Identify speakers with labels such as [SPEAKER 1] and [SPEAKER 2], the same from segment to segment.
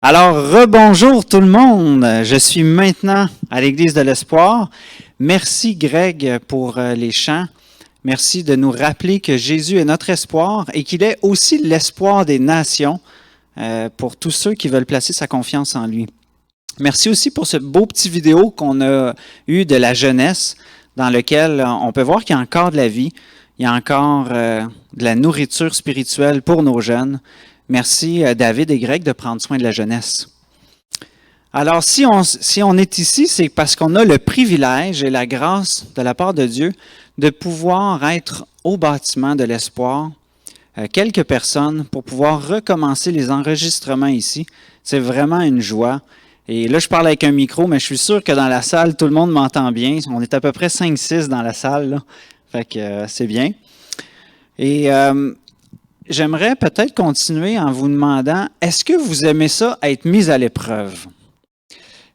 [SPEAKER 1] Alors, rebonjour tout le monde. Je suis maintenant à l'Église de l'Espoir. Merci Greg pour les chants. Merci de nous rappeler que Jésus est notre espoir et qu'il est aussi l'espoir des nations pour tous ceux qui veulent placer sa confiance en lui. Merci aussi pour ce beau petit vidéo qu'on a eu de la jeunesse dans lequel on peut voir qu'il y a encore de la vie, il y a encore de la nourriture spirituelle pour nos jeunes. Merci David et Greg de prendre soin de la jeunesse. Alors, si on est ici, c'est parce qu'on a le privilège et la grâce de la part de Dieu de pouvoir être au bâtiment de l'espoir, quelques personnes, pour pouvoir recommencer les enregistrements ici. C'est vraiment une joie. Et là, je parle avec un micro, mais je suis sûr que dans la salle, tout le monde m'entend bien. On est à peu près 5-6 dans la salle, là. Fait que c'est bien. Et j'aimerais peut-être continuer en vous demandant, est-ce que vous aimez ça, être mis à l'épreuve?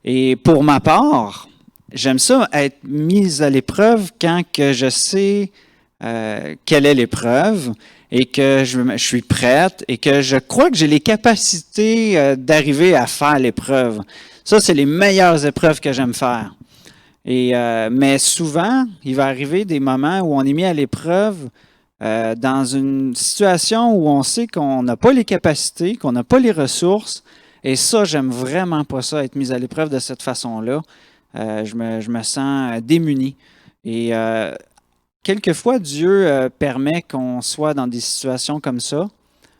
[SPEAKER 1] Et pour ma part, j'aime ça, être mis à l'épreuve quand que je sais quelle est l'épreuve et que je suis prête et que je crois que j'ai les capacités d'arriver à faire l'épreuve. Ça, c'est les meilleures épreuves que j'aime faire. Mais souvent, il va arriver des moments où on est mis à l'épreuve dans une situation où on sait qu'on n'a pas les capacités, qu'on n'a pas les ressources. Et ça, j'aime vraiment pas ça, être mis à l'épreuve de cette façon-là. Je me sens démuni. Et quelquefois, Dieu permet qu'on soit dans des situations comme ça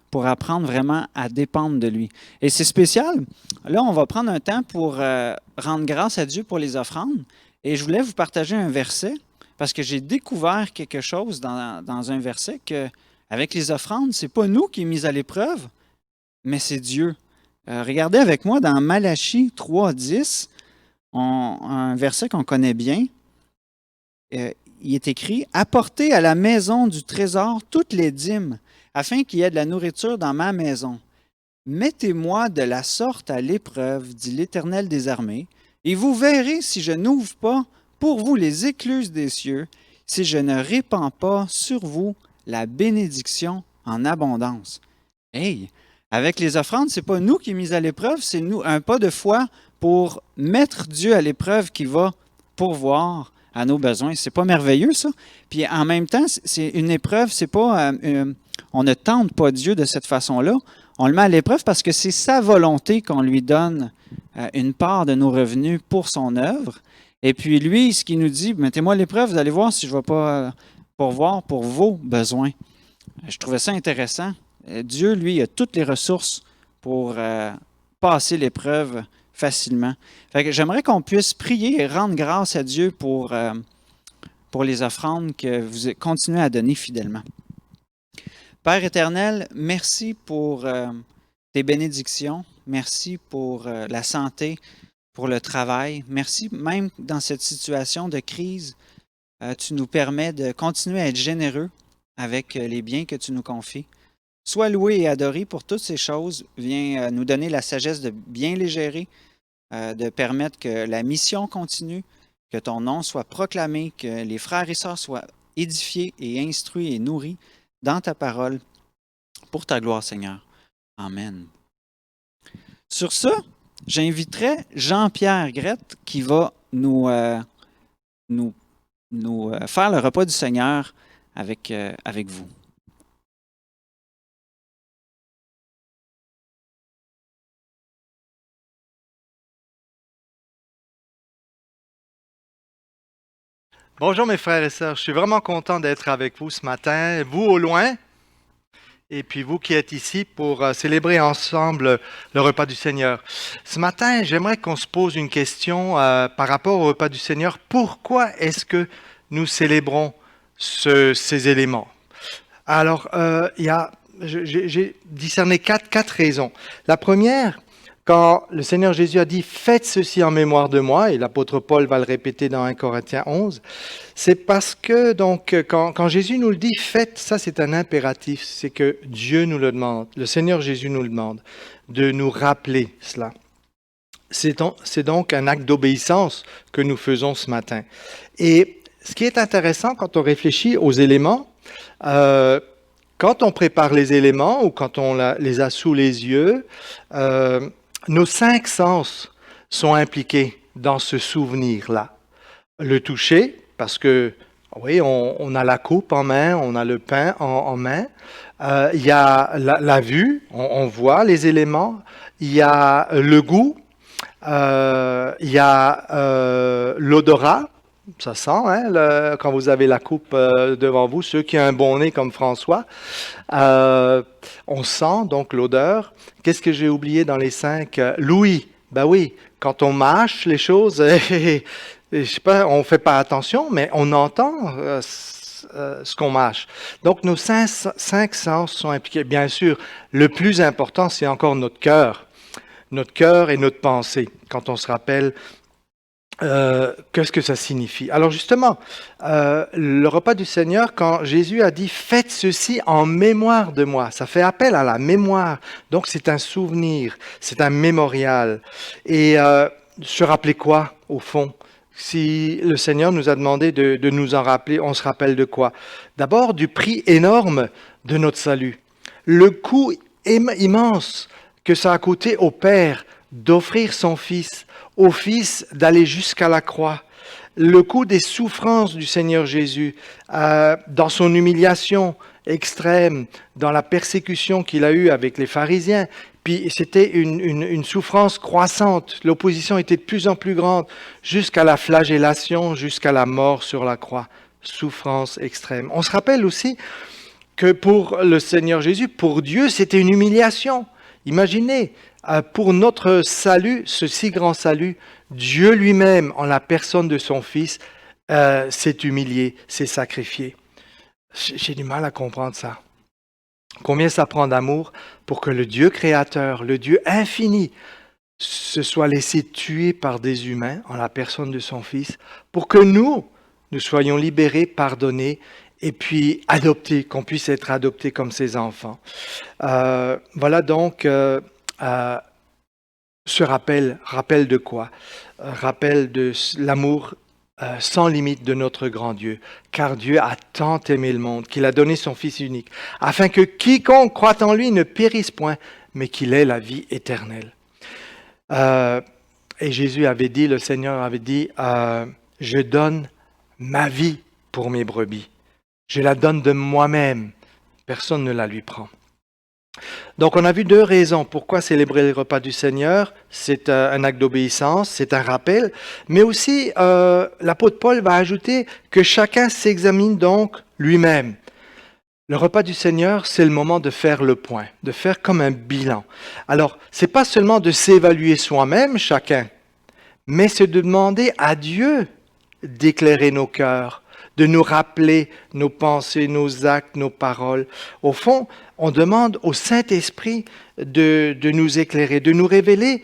[SPEAKER 1] pour apprendre vraiment à dépendre de lui. Et c'est spécial. Là, on va prendre un temps pour rendre grâce à Dieu pour les offrandes. Et je voulais vous partager un verset parce que j'ai découvert quelque chose dans un verset que, avec les offrandes, c'est pas nous qui est mis à l'épreuve, mais c'est Dieu. Regardez avec moi dans Malachie 3:10, un verset qu'on connaît bien. Il est écrit « Apportez à la maison du trésor toutes les dîmes, afin qu'il y ait de la nourriture dans ma maison. Mettez-moi de la sorte à l'épreuve, dit l'Éternel des armées, et vous verrez si je n'ouvre pas pour vous les écluses des cieux, si je ne répands pas sur vous la bénédiction en abondance. » Hey! Avec les offrandes, ce n'est pas nous qui est mis à l'épreuve, c'est nous un pas de foi pour mettre Dieu à l'épreuve qui va pourvoir à nos besoins. C'est pas merveilleux, ça? Puis en même temps, c'est une épreuve, c'est pas on ne tente pas Dieu de cette façon-là. On le met à l'épreuve parce que c'est sa volonté qu'on lui donne une part de nos revenus pour son œuvre. Et puis lui, ce qu'il nous dit, mettez-moi à l'épreuve, vous allez voir si je ne vais pas pourvoir pour vos besoins. Je trouvais ça intéressant. Dieu, lui, a toutes les ressources pour passer l'épreuve facilement. Fait que j'aimerais qu'on puisse prier et rendre grâce à Dieu pour les offrandes que vous continuez à donner fidèlement. Père éternel, merci pour tes bénédictions. Merci pour la santé, pour le travail. Merci même dans cette situation de crise. Tu nous permets de continuer à être généreux avec les biens que tu nous confies. Sois loué et adoré pour toutes ces choses. Viens nous donner la sagesse de bien les gérer, de permettre que la mission continue, que ton nom soit proclamé, que les frères et sœurs soient édifiés et instruits et nourris dans ta parole pour ta gloire, Seigneur. Amen. Sur ce, j'inviterai Jean-Pierre Grette qui va nous faire le repas du Seigneur avec vous.
[SPEAKER 2] Bonjour mes frères et sœurs, je suis vraiment content d'être avec vous ce matin, vous au loin, et puis vous qui êtes ici pour célébrer ensemble le repas du Seigneur. Ce matin, j'aimerais qu'on se pose une question par rapport au repas du Seigneur. Pourquoi est-ce que nous célébrons ces éléments? Alors, j'ai discerné quatre raisons. La première, quand le Seigneur Jésus a dit « Faites ceci en mémoire de moi », et l'apôtre Paul va le répéter dans 1 Corinthiens 11, c'est parce que donc quand Jésus nous le dit « Faites », ça c'est un impératif, c'est que Dieu nous le demande, le Seigneur Jésus nous le demande, de nous rappeler cela. C'est donc un acte d'obéissance que nous faisons ce matin. Et ce qui est intéressant quand on réfléchit aux éléments, quand on prépare les éléments ou quand on les a sous les yeux, nos 5 sens sont impliqués dans ce souvenir-là. Le toucher, parce que, oui, on a la coupe en main, on a le pain en main. Il y a la vue, on voit les éléments. Il y a le goût. Il y a l'odorat. Ça sent, hein, quand vous avez la coupe devant vous, ceux qui ont un bon nez comme François. On sent donc l'odeur. Qu'est-ce que j'ai oublié dans les 5? L'ouïe. Ben oui, quand on mâche les choses, je sais pas, on fait pas attention, mais on entend ce qu'on mâche. Donc nos 5 sens sont impliqués. Bien sûr, le plus important, c'est encore notre cœur et notre pensée, quand on se rappelle qu'est-ce que ça signifie. Alors justement, le repas du Seigneur, quand Jésus a dit « Faites ceci en mémoire de moi », ça fait appel à la mémoire. Donc c'est un souvenir, c'est un mémorial. Et se rappeler quoi, au fond? Si le Seigneur nous a demandé de nous en rappeler, on se rappelle de quoi? D'abord du prix énorme de notre salut. Le coût immense que ça a coûté au Père d'offrir son Fils, au Fils d'aller jusqu'à la croix. Le coût des souffrances du Seigneur Jésus, dans son humiliation extrême, dans la persécution qu'il a eue avec les pharisiens. Puis c'était une souffrance croissante. L'opposition était de plus en plus grande, jusqu'à la flagellation, jusqu'à la mort sur la croix. Souffrance extrême. On se rappelle aussi que pour le Seigneur Jésus, pour Dieu, c'était une humiliation. Imaginez, pour notre salut, ce si grand salut, Dieu lui-même, en la personne de son Fils, s'est humilié, s'est sacrifié. J'ai du mal à comprendre ça. Combien ça prend d'amour pour que le Dieu créateur, le Dieu infini, se soit laissé tuer par des humains en la personne de son Fils, pour que nous soyons libérés, pardonnés, et puis adoptés, qu'on puisse être adoptés comme ses enfants. Voilà donc ce rappel de quoi? Rappel de l'amour sans limite de notre grand Dieu, car Dieu a tant aimé le monde qu'il a donné son Fils unique, afin que quiconque croit en lui ne périsse point, mais qu'il ait la vie éternelle. Et Jésus avait dit, le Seigneur avait dit, je donne ma vie pour mes brebis. Je la donne de moi-même. Personne ne la lui prend. Donc on a vu 2 raisons pourquoi célébrer le repas du Seigneur. C'est un acte d'obéissance, c'est un rappel, mais aussi l'apôtre Paul va ajouter que chacun s'examine donc lui-même. Le repas du Seigneur, c'est le moment de faire le point, de faire comme un bilan. Alors, c'est pas seulement de s'évaluer soi-même, chacun, mais c'est de demander à Dieu d'éclairer nos cœurs, de nous rappeler nos pensées, nos actes, nos paroles. Au fond, on demande au Saint-Esprit de nous éclairer, de nous révéler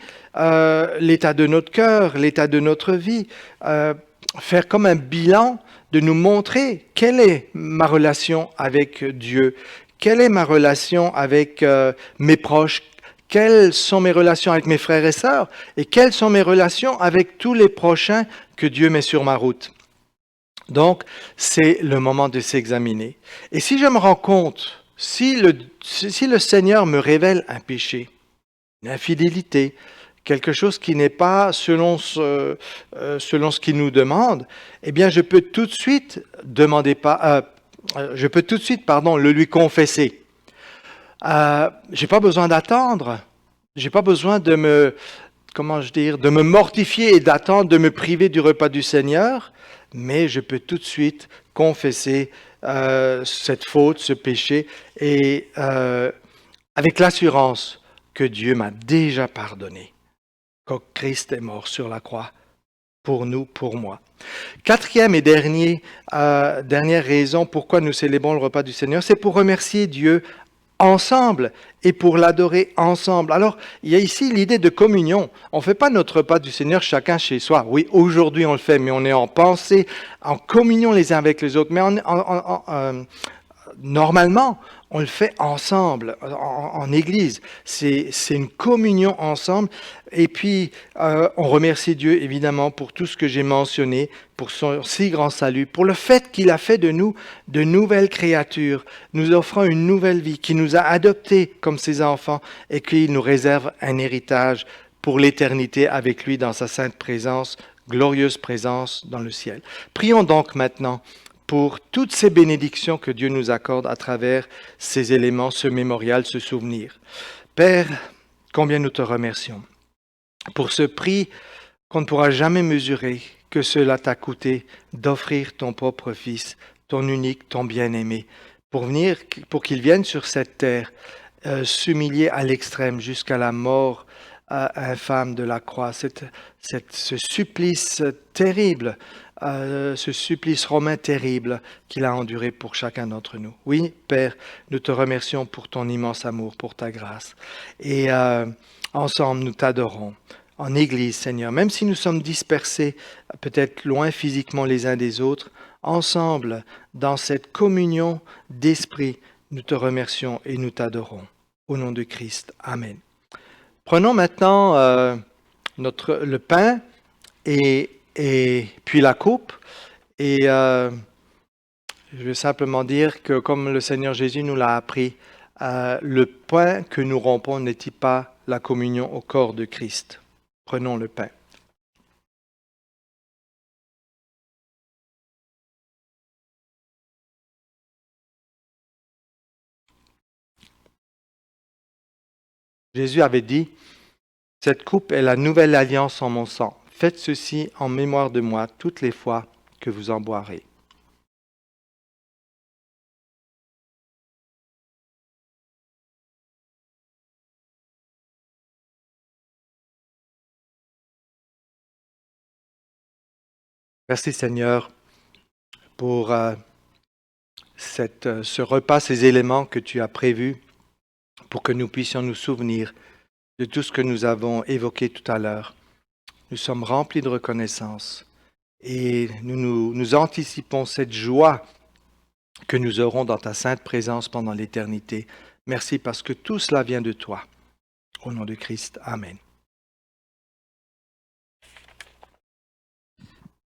[SPEAKER 2] l'état de notre cœur, l'état de notre vie, faire comme un bilan, de nous montrer quelle est ma relation avec Dieu, quelle est ma relation avec mes proches, quelles sont mes relations avec mes frères et sœurs, et quelles sont mes relations avec tous les prochains que Dieu met sur ma route. Donc, c'est le moment de s'examiner. Et si je me rends compte, si le Seigneur me révèle un péché, une infidélité, quelque chose qui n'est pas selon ce qu'il nous demande, eh bien, je peux tout de suite le lui confesser. J'ai pas besoin d'attendre. J'ai pas besoin de me mortifier et d'attendre de me priver du repas du Seigneur, mais je peux tout de suite confesser cette faute, ce péché, et avec l'assurance que Dieu m'a déjà pardonné, que Christ est mort sur la croix pour nous, pour moi. 4e et dernière raison pourquoi nous célébrons le repas du Seigneur, c'est pour remercier Dieu ensemble et pour l'adorer ensemble. Alors, il y a ici l'idée de communion. On ne fait pas notre repas du Seigneur chacun chez soi. Oui, aujourd'hui on le fait, mais on est en pensée, en communion les uns avec les autres. Mais normalement, on le fait ensemble, en Église. C'est une communion ensemble. Et puis, on remercie Dieu, évidemment, pour tout ce que j'ai mentionné, pour son si grand salut, pour le fait qu'il a fait de nous de nouvelles créatures, nous offrant une nouvelle vie, qui nous a adoptés comme ses enfants et qu'il nous réserve un héritage pour l'éternité avec lui dans sa sainte présence, glorieuse présence dans le ciel. Prions donc maintenant pour toutes ces bénédictions que Dieu nous accorde à travers ces éléments, ce mémorial, ce souvenir. Père, combien nous te remercions pour ce prix qu'on ne pourra jamais mesurer, que cela t'a coûté d'offrir ton propre Fils, ton unique, ton bien-aimé, pour qu'il vienne sur cette terre, s'humilier à l'extrême jusqu'à la mort infâme de la croix, ce supplice terrible, ce supplice romain terrible qu'il a enduré pour chacun d'entre nous. Oui, Père, nous te remercions pour ton immense amour, pour ta grâce. Et ensemble, nous t'adorons. En Église, Seigneur, même si nous sommes dispersés, peut-être loin physiquement les uns des autres, ensemble, dans cette communion d'esprit, nous te remercions et nous t'adorons. Au nom de Christ. Amen. Prenons maintenant le pain et puis la coupe. Et je vais simplement dire que comme le Seigneur Jésus nous l'a appris, le pain que nous rompons n'est-il pas la communion au corps de Christ? Prenons le pain. Jésus avait dit, « Cette coupe est la nouvelle alliance en mon sang. Faites ceci en mémoire de moi toutes les fois que vous en boirez. » Merci Seigneur pour ce repas, ces éléments que tu as prévus pour que nous puissions nous souvenir de tout ce que nous avons évoqué tout à l'heure. Nous sommes remplis de reconnaissance et nous anticipons cette joie que nous aurons dans ta sainte présence pendant l'éternité. Merci parce que tout cela vient de toi. Au nom de Christ, Amen.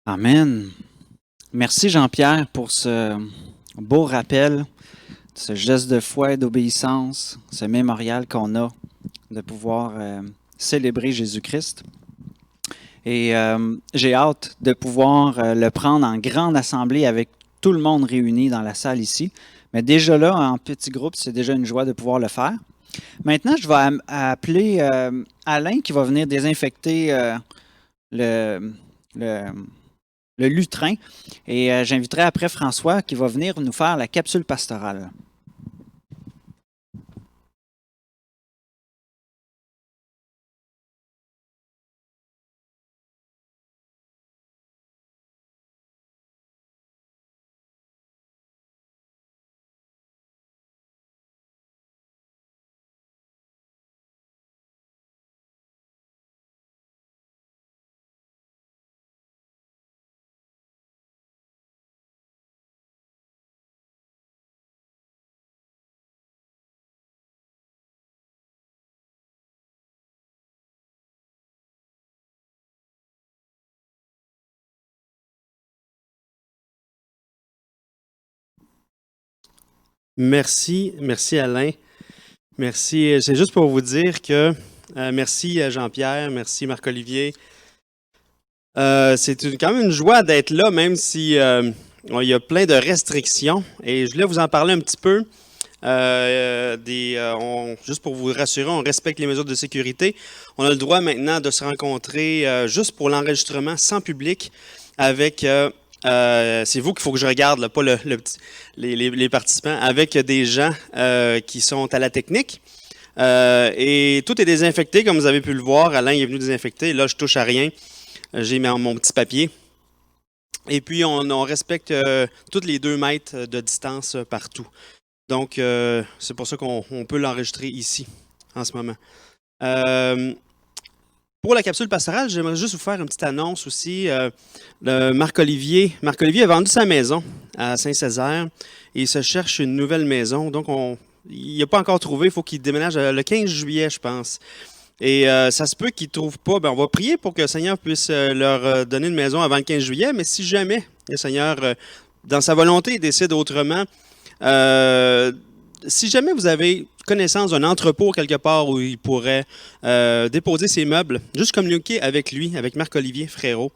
[SPEAKER 1] Amen. Merci Jean-Pierre pour ce beau rappel, ce geste de foi et d'obéissance, ce mémorial qu'on a de pouvoir célébrer Jésus-Christ. Et j'ai hâte de pouvoir le prendre en grande assemblée avec tout le monde réuni dans la salle ici. Mais déjà là, en petit groupe, c'est déjà une joie de pouvoir le faire. Maintenant, je vais appeler Alain qui va venir désinfecter le lutrin. Et j'inviterai après François qui va venir nous faire la capsule pastorale.
[SPEAKER 3] Merci Alain. Merci. C'est juste pour vous dire que merci Jean-Pierre, merci Marc-Olivier. C'est quand même une joie d'être là, même si il y a plein de restrictions. Et je voulais vous en parler un petit peu. Juste pour vous rassurer, on respecte les mesures de sécurité. On a le droit maintenant de se rencontrer juste pour l'enregistrement sans public avec... c'est vous qu'il faut que je regarde, là, pas les participants, avec des gens qui sont à la technique. Et tout est désinfecté, comme vous avez pu le voir. Alain est venu désinfecter. Là, je touche à rien. J'ai mis mon petit papier. Et puis, on respecte tous les 2 mètres de distance partout. Donc, c'est pour ça qu'on peut l'enregistrer ici, en ce moment. Pour la capsule pastorale, j'aimerais juste vous faire une petite annonce aussi. Marc-Olivier a vendu sa maison à Saint-Césaire et il se cherche une nouvelle maison. Donc, il n'a pas encore trouvé. Il faut qu'il déménage le 15 juillet, je pense. Et ça se peut qu'il ne trouve pas. On va prier pour que le Seigneur puisse leur donner une maison avant le 15 juillet. Mais si jamais le Seigneur, dans sa volonté, décide autrement, si jamais vous avez connaissance d'un entrepôt quelque part où il pourrait déposer ses meubles, juste communiquer avec lui, avec Marc-Olivier Frérot.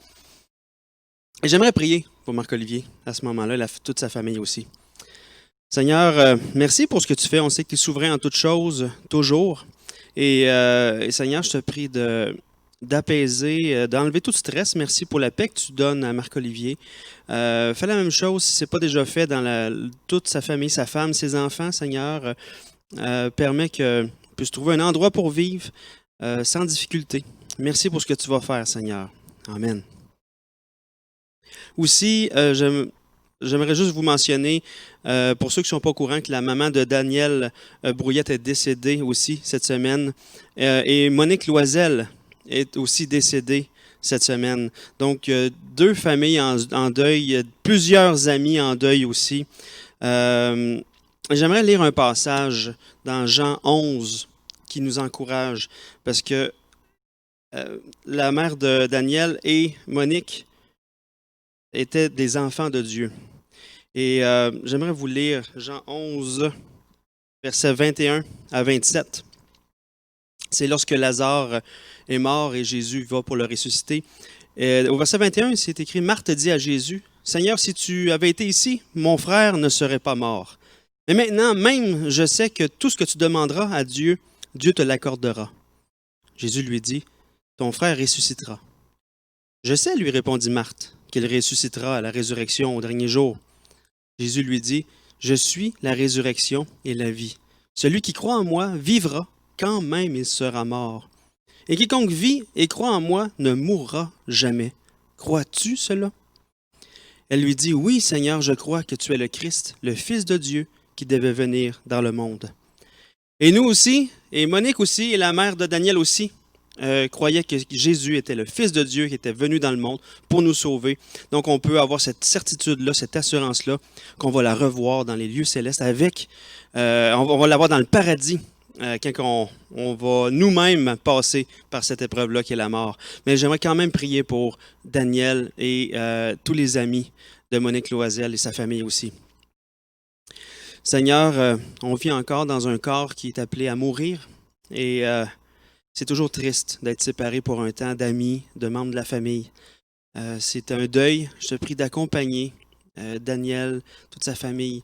[SPEAKER 3] Et j'aimerais prier pour Marc-Olivier à ce moment-là, toute sa famille aussi. Seigneur, merci pour ce que tu fais. On sait que tu es souverain en toutes choses, toujours. Et Seigneur, je te prie d'apaiser, d'enlever tout stress. Merci pour la paix que tu donnes à Marc-Olivier. Fais la même chose si ce n'est pas déjà fait dans toute sa famille, sa femme, ses enfants, Seigneur. Permet qu'ils puissent trouver un endroit pour vivre sans difficulté. Merci pour ce que tu vas faire, Seigneur. Amen. Aussi, j'aimerais juste vous mentionner, pour ceux qui ne sont pas au courant, que la maman de Daniel Brouillette est décédée aussi cette semaine. Et Monique Loisel est aussi décédée cette semaine. Donc, deux familles en deuil, plusieurs amis en deuil aussi. J'aimerais lire un passage dans Jean 11 qui nous encourage, parce que la mère de Daniel et Monique étaient des enfants de Dieu. Et j'aimerais vous lire Jean 11, versets 21 à 27. C'est lorsque Lazare est mort et Jésus va pour le ressusciter. Au verset 21, c'est écrit « Marthe dit à Jésus, « Seigneur, si tu avais été ici, mon frère ne serait pas mort. Mais maintenant, même, je sais que tout ce que tu demanderas à Dieu, Dieu te l'accordera. » Jésus lui dit, « Ton frère ressuscitera. » « Je sais, lui répondit Marthe, qu'il ressuscitera à la résurrection au dernier jour. » Jésus lui dit, « Je suis la résurrection et la vie. Celui qui croit en moi vivra, quand même il sera mort. Et quiconque vit et croit en moi ne mourra jamais. Crois-tu cela? » Elle lui dit, « Oui, Seigneur, je crois que tu es le Christ, le Fils de Dieu, qui devait venir dans le monde. » Et nous aussi, et Monique aussi, et la mère de Daniel aussi, croyaient que Jésus était le Fils de Dieu qui était venu dans le monde pour nous sauver. Donc, on peut avoir cette certitude-là, cette assurance-là, qu'on va la revoir dans les lieux célestes avec, on va l'avoir dans le paradis quand on va nous-mêmes passer par cette épreuve-là qui est la mort. Mais j'aimerais quand même prier pour Daniel et tous les amis de Monique Loisel et sa famille aussi. Seigneur, on vit encore dans un corps qui est appelé à mourir et c'est toujours triste d'être séparé pour un temps d'amis, de membres de la famille. C'est un deuil. Je te prie d'accompagner Daniel, toute sa famille,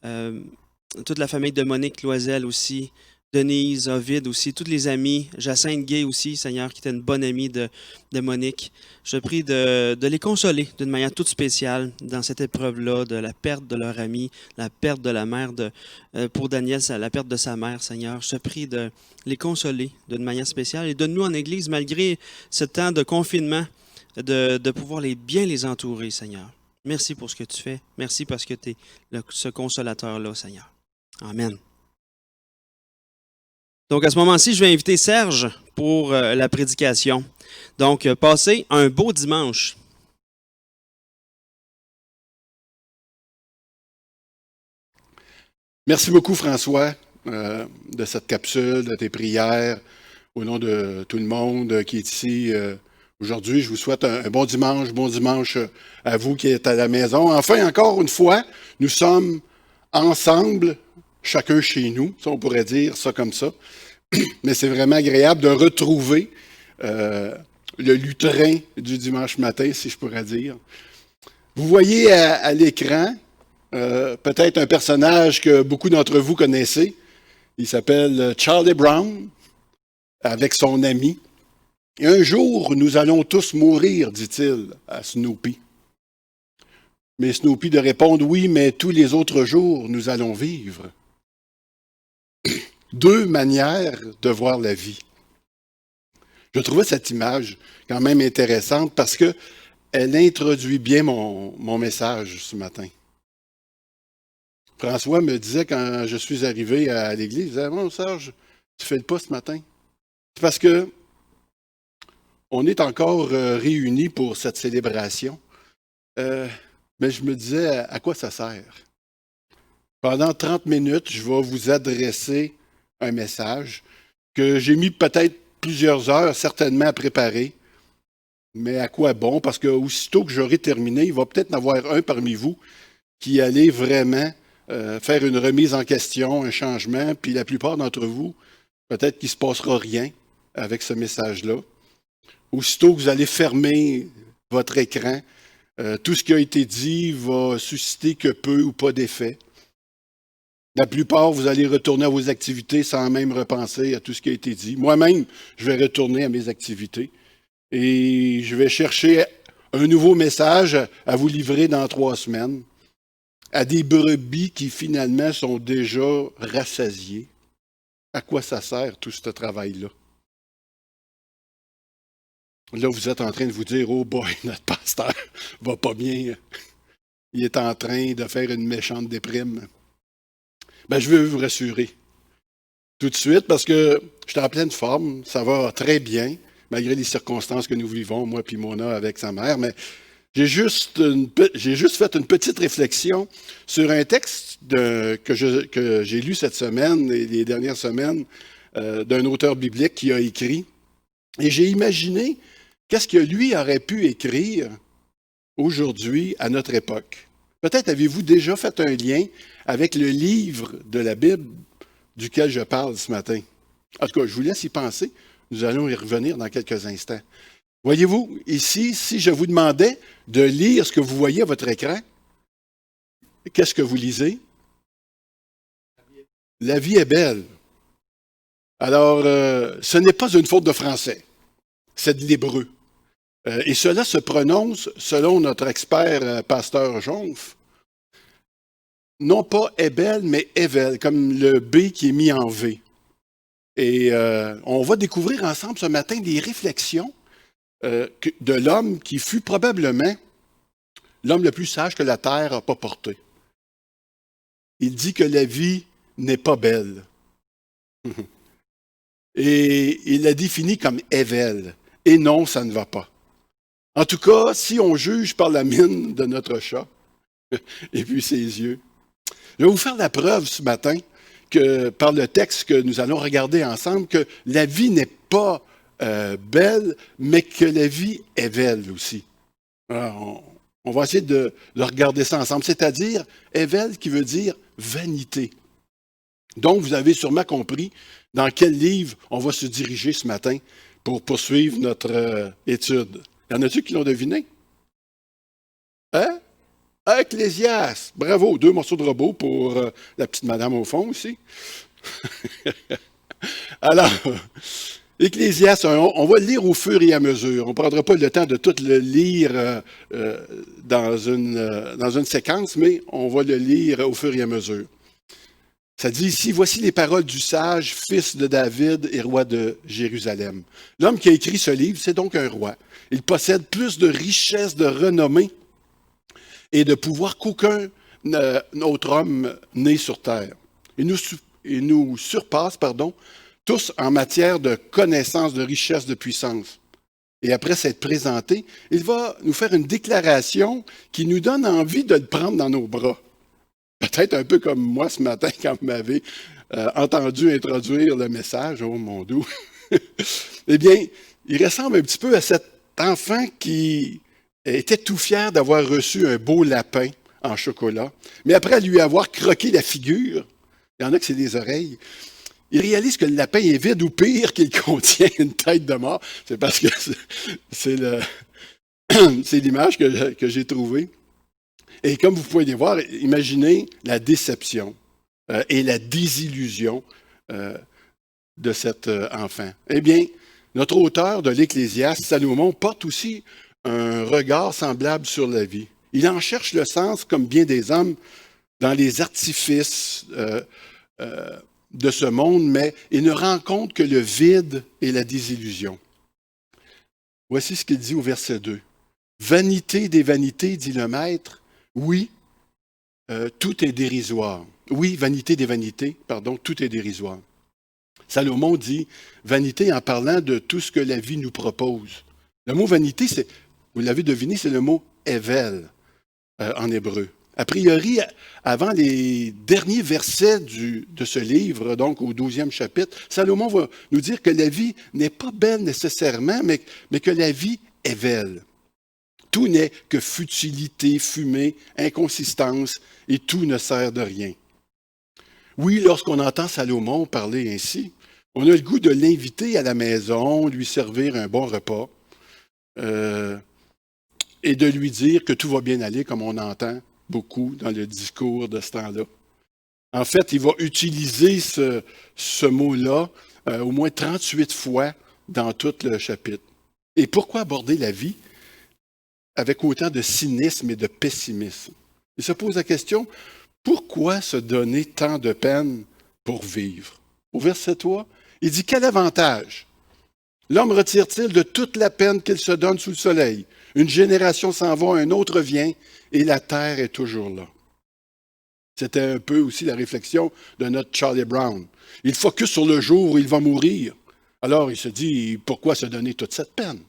[SPEAKER 3] toute la famille de Monique Loisel aussi, Denise, Ovid aussi, tous les amis, Jacinthe Gay aussi, Seigneur, qui était une bonne amie de Monique. Je te prie de les consoler d'une manière toute spéciale dans cette épreuve-là, de la perte de leur ami, la perte de la mère pour Daniel, la perte de sa mère, Seigneur. Je te prie de les consoler d'une manière spéciale et donne-nous en Église, malgré ce temps de confinement, de pouvoir bien les entourer, Seigneur. Merci pour ce que tu fais. Merci parce que tu es ce consolateur-là, Seigneur. Amen. Donc, à ce moment-ci, je vais inviter Serge pour la prédication. Donc, passez un beau dimanche.
[SPEAKER 4] Merci beaucoup, François, de cette capsule, de tes prières. Au nom de tout le monde qui est ici aujourd'hui, je vous souhaite un bon dimanche à vous qui êtes à la maison. Enfin, encore une fois, nous sommes ensemble, chacun chez nous, ça, on pourrait dire ça comme ça. Mais c'est vraiment agréable de retrouver le lutrin du dimanche matin, si je pourrais dire. Vous voyez à l'écran peut-être un personnage que beaucoup d'entre vous connaissez. Il s'appelle Charlie Brown, avec son ami. Et un jour, nous allons tous mourir, dit-il à Snoopy. Mais Snoopy de répondre, oui, mais tous les autres jours, nous allons vivre. Deux manières de voir la vie. Je trouvais cette image quand même intéressante parce qu'elle introduit bien mon message ce matin. François me disait quand je suis arrivé à l'église, il disait, bon, Serge, tu fais le pas ce matin. C'est parce que on est encore réunis pour cette célébration. Mais je me disais, à quoi ça sert? Pendant 30 minutes, je vais vous adresser un message que j'ai mis peut-être plusieurs heures certainement à préparer. Mais à quoi bon? Parce que aussitôt que j'aurai terminé, il va peut-être y en avoir un parmi vous qui allait vraiment faire une remise en question, un changement, puis la plupart d'entre vous, peut-être qu'il ne se passera rien avec ce message-là. Aussitôt que vous allez fermer votre écran, tout ce qui a été dit va susciter que peu ou pas d'effet. La plupart, vous allez retourner à vos activités sans même repenser à tout ce qui a été dit. Moi-même, je vais retourner à mes activités et je vais chercher un nouveau message à vous livrer dans 3 semaines à des brebis qui finalement sont déjà rassasiées. À quoi ça sert tout ce travail-là? Là, vous êtes en train de vous dire, oh boy, notre pasteur va pas bien. Il est en train de faire une méchante déprime. Ben, je veux vous rassurer tout de suite parce que je suis en pleine forme, ça va très bien, malgré les circonstances que nous vivons, moi et Mona avec sa mère, mais j'ai juste fait une petite réflexion sur un texte que j'ai lu cette semaine et les dernières semaines d'un auteur biblique qui a écrit. Et j'ai imaginé qu'est-ce que lui aurait pu écrire aujourd'hui à notre époque. Peut-être avez-vous déjà fait un lien avec le livre de la Bible duquel je parle ce matin. En tout cas, je vous laisse y penser. Nous allons y revenir dans quelques instants. Voyez-vous, ici, si je vous demandais de lire ce que vous voyez à votre écran, qu'est-ce que vous lisez? La vie est belle. Alors, ce n'est pas une faute de français, c'est de l'hébreu. Et cela se prononce, selon notre expert pasteur Jonf, non pas Ebel, mais Evel, comme le B qui est mis en V. Et on va découvrir ensemble ce matin des réflexions de l'homme qui fut probablement l'homme le plus sage que la terre n'a pas porté. Il dit que la vie n'est pas belle. Et il la définit comme Evel. Et non, ça ne va pas. En tout cas, si on juge par la mine de notre chat et puis ses yeux, je vais vous faire la preuve ce matin que par le texte que nous allons regarder ensemble, que la vie n'est pas belle, mais que la vie est belle aussi. Alors, on va essayer de regarder ça ensemble, c'est-à-dire Evel qui veut dire vanité. Donc, vous avez sûrement compris dans quel livre on va se diriger ce matin pour poursuivre notre étude. Y en a-tu qui l'ont deviné? Hein? Ecclésiaste. Bravo, 2 morceaux de robot pour la petite madame au fond aussi. Alors, Ecclésiaste, on va le lire au fur et à mesure. On ne prendra pas le temps de tout le lire dans une séquence, mais on va le lire au fur et à mesure. Ça dit ici, voici les paroles du sage, fils de David et roi de Jérusalem. L'homme qui a écrit ce livre, c'est donc un roi. Il possède plus de richesses, de renommée et de pouvoir qu'aucun autre homme né sur terre. Il nous surpasse, tous en matière de connaissance, de richesse, de puissance. Et après s'être présenté, il va nous faire une déclaration qui nous donne envie de le prendre dans nos bras. Peut-être un peu comme moi ce matin quand vous m'avez entendu introduire le message. Oh mon doux! Eh bien, il ressemble un petit peu à cet enfant qui était tout fier d'avoir reçu un beau lapin en chocolat. Mais après lui avoir croqué la figure, il y en a que c'est des oreilles, il réalise que le lapin est vide ou pire qu'il contient une tête de mort. C'est parce que c'est l'image que j'ai trouvée. Et comme vous pouvez le voir, imaginez la déception et la désillusion de cet enfant. Eh bien, notre auteur de l'Ecclésiaste, Salomon, porte aussi un regard semblable sur la vie. Il en cherche le sens, comme bien des hommes, dans les artifices de ce monde, mais il ne rencontre que le vide et la désillusion. Voici ce qu'il dit au verset 2. « Vanité des vanités, dit le maître, oui, tout est dérisoire. Oui, vanité des vanités, tout est dérisoire. » Salomon dit vanité en parlant de tout ce que la vie nous propose. Le mot vanité, vous l'avez deviné, c'est le mot evel en hébreu. A priori, avant les derniers versets de ce livre, donc au 12e chapitre, Salomon va nous dire que la vie n'est pas belle nécessairement, mais que la vie est belle. Tout n'est que futilité, fumée, inconsistance, et tout ne sert de rien. Oui, lorsqu'on entend Salomon parler ainsi, on a le goût de l'inviter à la maison, lui servir un bon repas et de lui dire que tout va bien aller, comme on entend beaucoup dans le discours de ce temps-là. En fait, il va utiliser ce mot-là au moins 38 fois dans tout le chapitre. Et pourquoi aborder la vie avec autant de cynisme et de pessimisme? Il se pose la question, pourquoi se donner tant de peine pour vivre? Au verset 3, il dit, quel avantage? L'homme retire-t-il de toute la peine qu'il se donne sous le soleil? Une génération s'en va, un autre vient, et la terre est toujours là. C'était un peu aussi la réflexion de notre Charlie Brown. Il focus sur le jour où il va mourir. Alors il se dit, pourquoi se donner toute cette peine?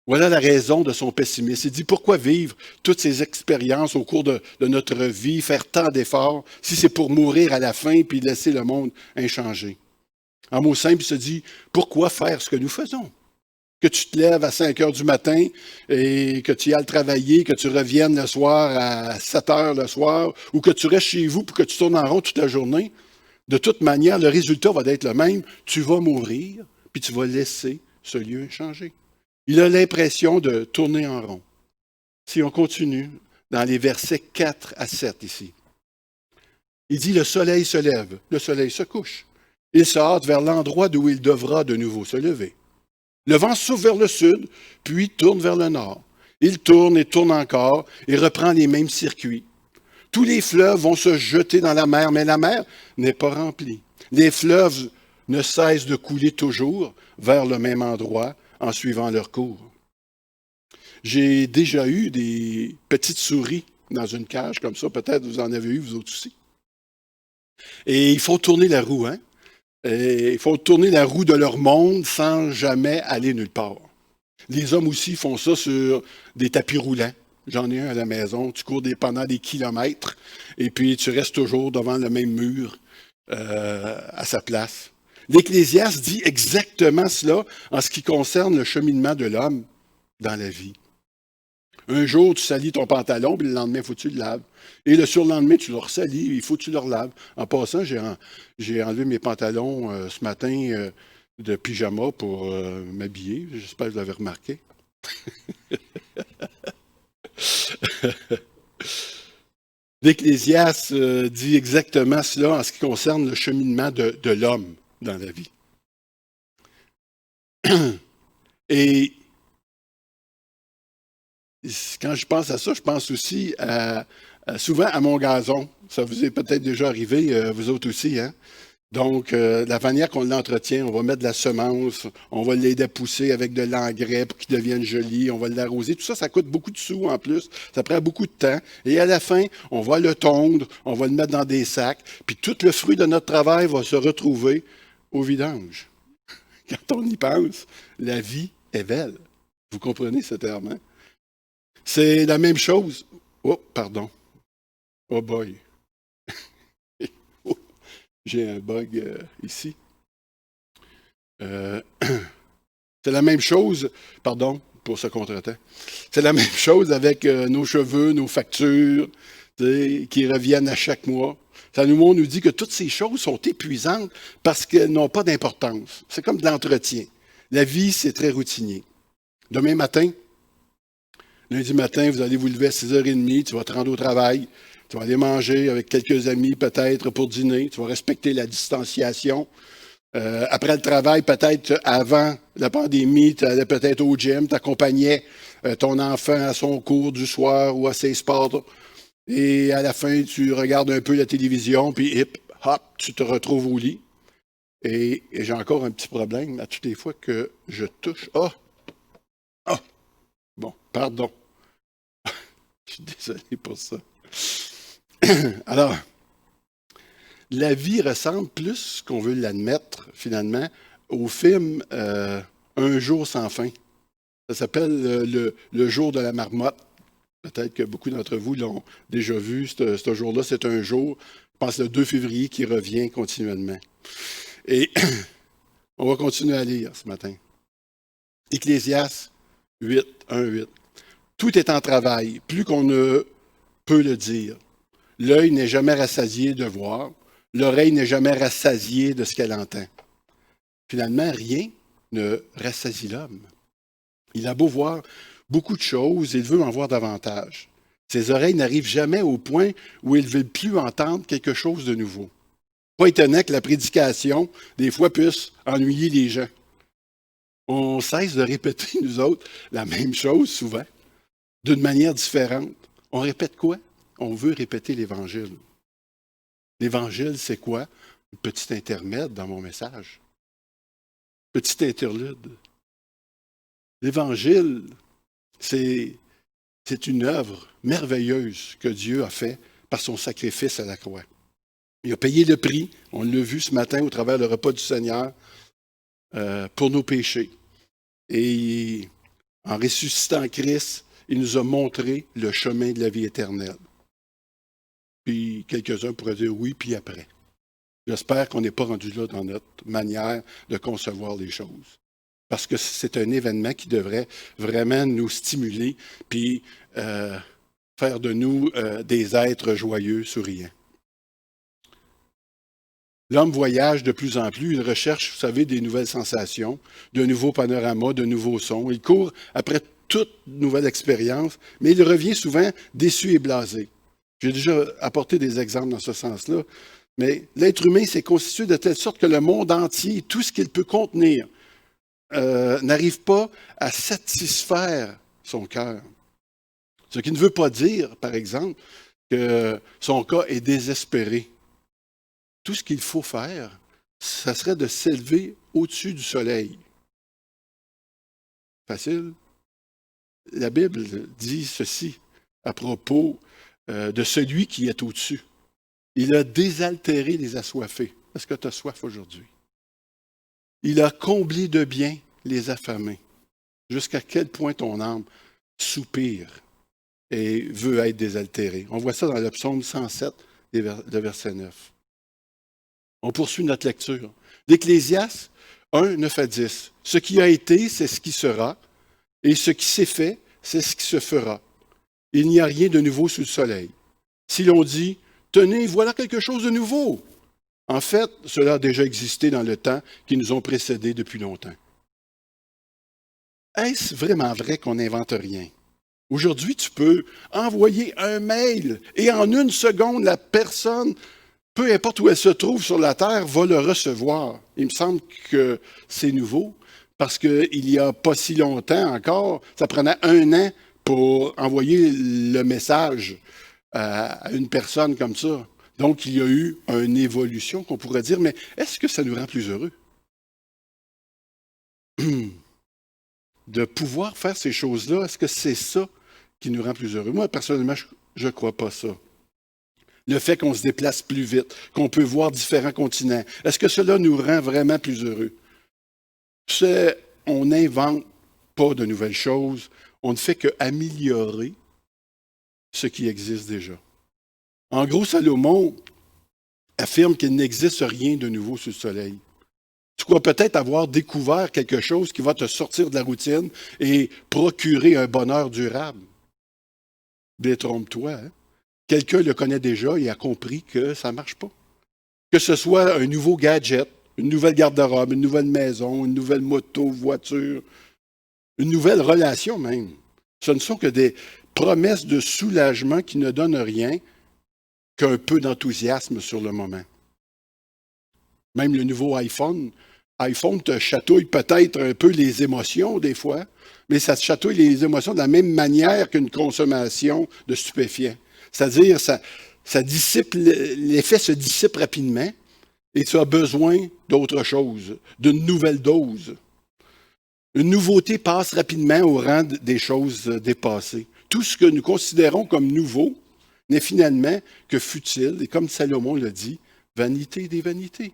[SPEAKER 4] Voilà la raison de son pessimisme. Il dit, pourquoi vivre toutes ces expériences au cours de notre vie, faire tant d'efforts, si c'est pour mourir à la fin puis laisser le monde inchangé? En mots simples, il se dit, pourquoi faire ce que nous faisons? Que tu te lèves à 5 heures du matin et que tu ailles travailler, que tu reviennes le soir à 7 heures le soir, ou que tu restes chez vous pour que tu tournes en rond toute la journée, de toute manière, le résultat va être le même. Tu vas mourir, puis tu vas laisser ce lieu inchangé. Il a l'impression de tourner en rond. Si on continue dans les versets 4 à 7 ici, il dit, le soleil se lève, le soleil se couche. Il se hâte vers l'endroit d'où il devra de nouveau se lever. Le vent souffle vers le sud, puis tourne vers le nord. Il tourne et tourne encore et reprend les mêmes circuits. Tous les fleuves vont se jeter dans la mer, mais la mer n'est pas remplie. Les fleuves ne cessent de couler toujours vers le même endroit en suivant leur cours. J'ai déjà eu des petites souris dans une cage comme ça. Peut-être vous en avez eu, vous autres aussi. Et il faut tourner la roue, hein? Et il faut tourner la roue de leur monde sans jamais aller nulle part. Les hommes aussi font ça sur des tapis roulants. J'en ai un à la maison. Tu cours pendant des kilomètres et puis tu restes toujours devant le même mur à sa place. L'Ecclésiaste dit exactement cela en ce qui concerne le cheminement de l'homme dans la vie. Un jour, tu salis ton pantalon, puis le lendemain, il faut que tu le laves. Et le surlendemain, tu le ressalis, il faut que tu le relaves. En passant, j'ai enlevé mes pantalons ce matin de pyjama pour m'habiller. J'espère que vous l'avez remarqué. L'Ecclésiaste dit exactement cela en ce qui concerne le cheminement de l'homme dans la vie. Et quand je pense à ça, je pense aussi souvent à mon gazon. Ça vous est peut-être déjà arrivé, vous autres aussi, hein? Donc, la manière qu'on l'entretient, on va mettre de la semence, on va l'aider à pousser avec de l'engrais pour qu'il devienne joli, on va l'arroser. Tout ça, ça coûte beaucoup de sous en plus. Ça prend beaucoup de temps. Et à la fin, on va le tondre, on va le mettre dans des sacs, puis tout le fruit de notre travail va se retrouver au vidange. Quand on y pense, la vie est belle. Vous comprenez ce terme, hein? C'est la même chose. Oh, pardon. Oh boy. J'ai un bug ici. C'est la même chose, pardon pour ce contretemps. C'est la même chose avec nos cheveux, nos factures, qui reviennent à chaque mois. Salomon nous dit que toutes ces choses sont épuisantes parce qu'elles n'ont pas d'importance. C'est comme de l'entretien. La vie, c'est très routinier. Demain matin, lundi matin, vous allez vous lever à 6h30, tu vas te rendre au travail, tu vas aller manger avec quelques amis peut-être pour dîner, tu vas respecter la distanciation. Après le travail, peut-être avant la pandémie, tu allais peut-être au gym, tu accompagnais ton enfant à son cours du soir ou à ses sports. Et à la fin, tu regardes un peu la télévision, puis hop, tu te retrouves au lit. Et j'ai encore un petit problème à toutes les fois que je touche. Bon, pardon. Je suis désolé pour ça. Alors, la vie ressemble plus qu'on veut l'admettre, finalement, au film Un jour sans fin. Ça s'appelle le jour de la marmotte. Peut-être que beaucoup d'entre vous l'ont déjà vu. Ce jour-là, c'est un jour, je pense, le 2 février, qui revient continuellement. Et on va continuer à lire ce matin. Ecclésiaste 8, 1, 8. Tout est en travail, plus qu'on ne peut le dire. L'œil n'est jamais rassasié de voir. L'oreille n'est jamais rassasiée de ce qu'elle entend. Finalement, rien ne rassasie l'homme. Il a beau voir beaucoup de choses, il veut en voir davantage. Ses oreilles n'arrivent jamais au point où il ne veut plus entendre quelque chose de nouveau. Pas étonnant que la prédication, des fois, puisse ennuyer les gens. On cesse de répéter, nous autres, la même chose souvent, d'une manière différente. On répète quoi? On veut répéter l'Évangile. L'Évangile, c'est quoi? Un petit intermède dans mon message. Petit interlude. L'Évangile, c'est une œuvre merveilleuse que Dieu a faite par son sacrifice à la croix. Il a payé le prix, on l'a vu ce matin au travers du repas du Seigneur, pour nos péchés. Et en ressuscitant Christ, il nous a montré le chemin de la vie éternelle. Puis quelques-uns pourraient dire oui, puis après. J'espère qu'on n'est pas rendu là dans notre manière de concevoir les choses. Parce que c'est un événement qui devrait vraiment nous stimuler, puis faire de nous des êtres joyeux, souriants. L'homme voyage de plus en plus, il recherche, vous savez, des nouvelles sensations, de nouveaux panoramas, de nouveaux sons. Il court après toute nouvelle expérience, mais il revient souvent déçu et blasé. J'ai déjà apporté des exemples dans ce sens-là, mais l'être humain s'est constitué de telle sorte que le monde entier, tout ce qu'il peut contenir, n'arrive pas à satisfaire son cœur. Ce qui ne veut pas dire, par exemple, que son cas est désespéré. Tout ce qu'il faut faire, ça serait de s'élever au-dessus du soleil. Facile? La Bible dit ceci à propos de celui qui est au-dessus. Il a désaltéré les assoiffés. Est-ce que tu as soif aujourd'hui? Il a comblé de biens les affamés. Jusqu'à quel point ton âme soupire et veut être désaltérée. On voit ça dans le psaume 107, le verset 9. On poursuit notre lecture. D'Ecclésiaste 1, 9 à 10. Ce qui a été, c'est ce qui sera, et ce qui s'est fait, c'est ce qui se fera. Il n'y a rien de nouveau sous le soleil. Si l'on dit, tenez, voilà quelque chose de nouveau. En fait, cela a déjà existé dans le temps qui nous ont précédés depuis longtemps. Est-ce vraiment vrai qu'on n'invente rien? Aujourd'hui, tu peux envoyer un mail et en une seconde, la personne, peu importe où elle se trouve sur la Terre, va le recevoir. Il me semble que c'est nouveau parce qu'il n'y a pas si longtemps encore, ça prenait 1 an pour envoyer le message à une personne comme ça. Donc, il y a eu une évolution qu'on pourrait dire, mais est-ce que ça nous rend plus heureux? De pouvoir faire ces choses-là, est-ce que c'est ça qui nous rend plus heureux? Moi, personnellement, je ne crois pas ça. Le fait qu'on se déplace plus vite, qu'on peut voir différents continents, est-ce que cela nous rend vraiment plus heureux? On n'invente pas de nouvelles choses, on ne fait qu'améliorer ce qui existe déjà. En gros, Salomon affirme qu'il n'existe rien de nouveau sous le soleil. Tu crois peut-être avoir découvert quelque chose qui va te sortir de la routine et procurer un bonheur durable. Détrompe-toi. Hein? Quelqu'un le connaît déjà et a compris que ça ne marche pas. Que ce soit un nouveau gadget, une nouvelle garde-robe, une nouvelle maison, une nouvelle moto, voiture, une nouvelle relation même. Ce ne sont que des promesses de soulagement qui ne donnent rien qu'un peu d'enthousiasme sur le moment. Même le nouveau iPhone te chatouille peut-être un peu les émotions des fois, mais ça te chatouille les émotions de la même manière qu'une consommation de stupéfiants. C'est-à-dire, l'effet se dissipe rapidement et tu as besoin d'autre chose, d'une nouvelle dose. Une nouveauté passe rapidement au rang des choses dépassées. Tout ce que nous considérons comme nouveau n'est finalement que futile, et comme Salomon l'a dit, vanité des vanités.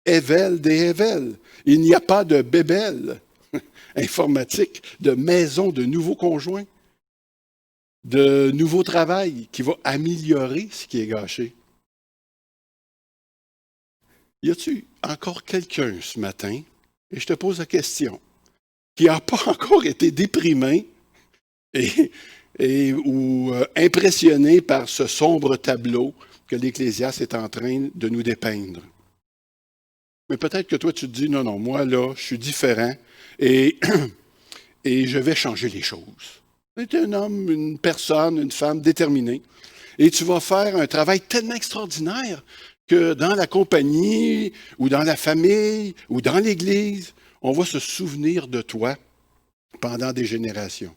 [SPEAKER 4] Ével des évels. Il n'y a pas de bébel informatique, de maison, de nouveaux conjoints, de nouveau travail qui va améliorer ce qui est gâché. Y a-t-il encore quelqu'un ce matin, et je te pose la question, qui n'a pas encore été déprimé ou impressionné par ce sombre tableau que l'Ecclésiaste est en train de nous dépeindre. Mais peut-être que toi, tu te dis, non, non, moi, là, je suis différent et, et je vais changer les choses. Tu es un homme, une personne, une femme déterminée. Et tu vas faire un travail tellement extraordinaire que dans la compagnie, ou dans la famille, ou dans l'Église, on va se souvenir de toi pendant des générations.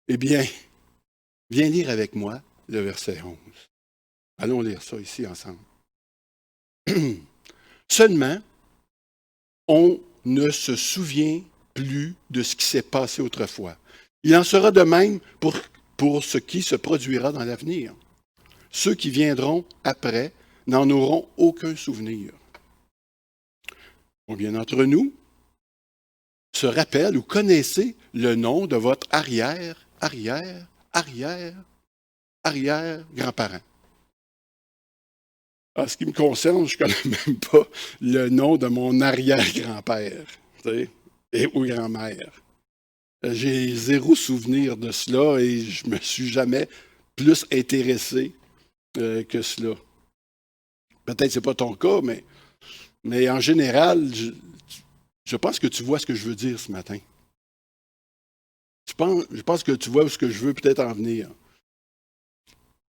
[SPEAKER 4] Eh bien, viens lire avec moi le verset 11. Allons lire ça ici ensemble. Seulement, on ne se souvient plus de ce qui s'est passé autrefois. Il en sera de même pour ce qui se produira dans l'avenir. Ceux qui viendront après n'en auront aucun souvenir. Combien d'entre nous se rappellent ou connaissez le nom de votre arrière-grand-parent? En ce qui me concerne, je ne connais même pas le nom de mon arrière-grand-père ou grand-mère. J'ai zéro souvenir de cela et je ne me suis jamais plus intéressé que cela. Peut-être que ce n'est pas ton cas, mais en général, je pense que tu vois ce que je veux dire ce matin. Je pense que tu vois où ce que je veux peut-être en venir.